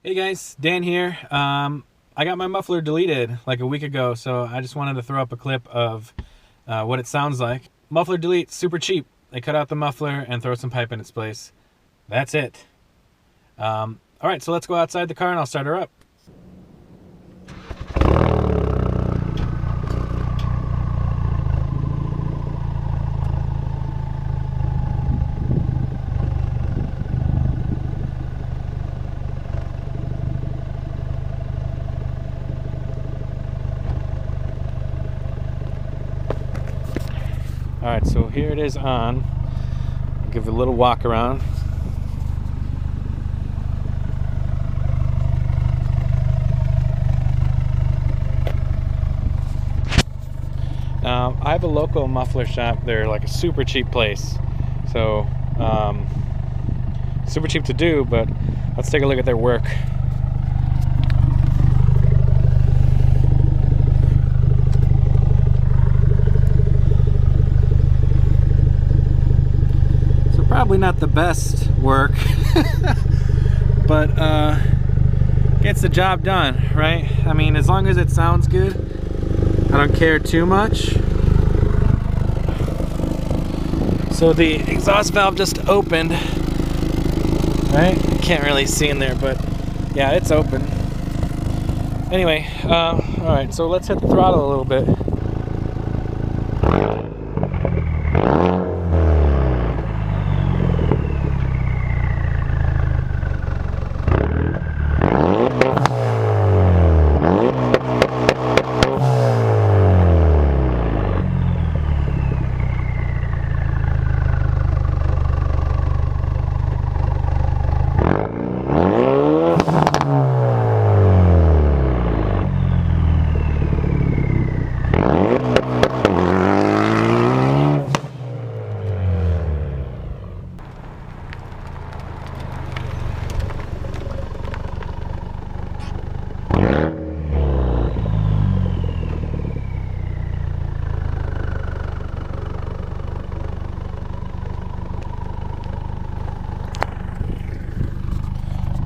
Hey guys, Dan here. I got my muffler deleted like a week ago, so I just wanted to throw up a clip of what it sounds like. Muffler delete, super cheap. They cut out the muffler and throw some pipe in its place. That's it. All right, so let's go outside the car and I'll start her up. All right, so here it is on. I'll give it a little walk around. Now, I have a local muffler shop. They're like a super cheap place. So, super cheap to do, but let's take a look at their work. Probably not the best work, but gets the job done, right? I mean, as long as it sounds good, I don't care too much. So the exhaust valve just opened, right? Can't really see in there, but yeah, it's open. Anyway, all right, so let's hit the throttle a little bit.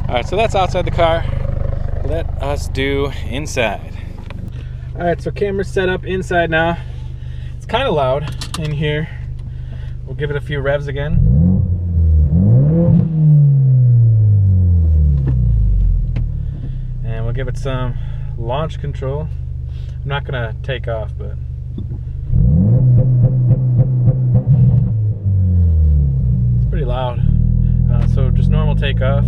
All right, so that's outside the car. Let us do inside. All right, so camera's set up inside now. It's kind of loud in here. We'll give it a few revs again. And we'll give it some launch control. I'm not gonna take off, but it's pretty loud. So just normal takeoff.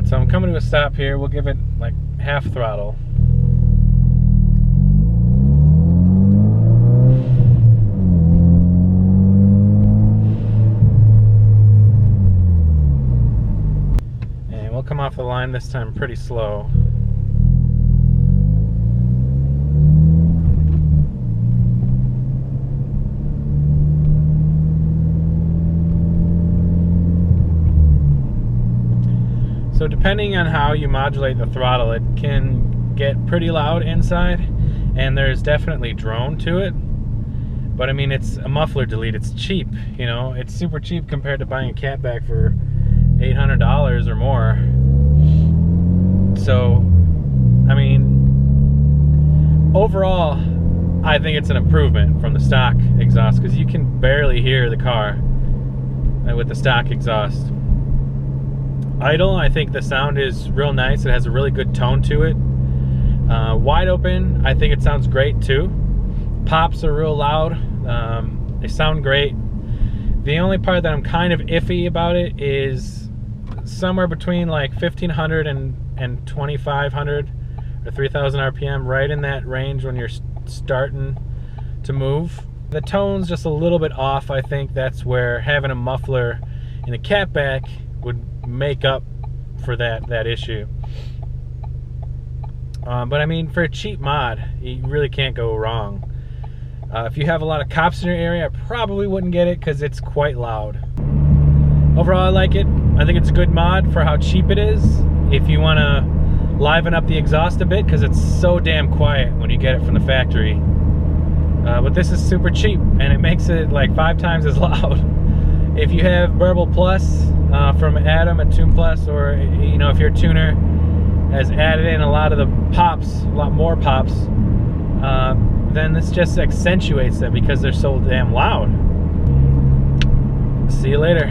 So I'm coming to a stop here. We'll give it like half throttle. And we'll come off the line this time pretty slow. So depending on how you modulate the throttle, it can get pretty loud inside, and there's definitely drone to it. But I mean, it's a muffler delete, it's cheap, you know, it's super cheap compared to buying a catback for $800 or more. So, I mean, overall, I think it's an improvement from the stock exhaust, because you can barely hear the car with the stock exhaust. Idle, I think the sound is real nice. It has a really good tone to it. Wide open, I think it sounds great too. Pops are real loud. They sound great. The only part that I'm kind of iffy about it is somewhere between like 1500 and 2500 or 3000 RPM, right in that range when you're starting to move. The tone's just a little bit off. I think that's where having a muffler in a catback would make up for that issue. But I mean, for a cheap mod, you really can't go wrong. If you have a lot of cops in your area, I probably wouldn't get it because it's quite loud. overall I like it. I think it's a good mod for how cheap it is. If you want to liven up the exhaust a bit, because it's so damn quiet when you get it from the factory. But this is super cheap, and it makes it like 5 times as loud. If you have Burble Plus from Adam at Tune Plus, or you know, if your tuner has added in a lot of the pops, a lot more pops, then this just accentuates them because they're so damn loud. See you later.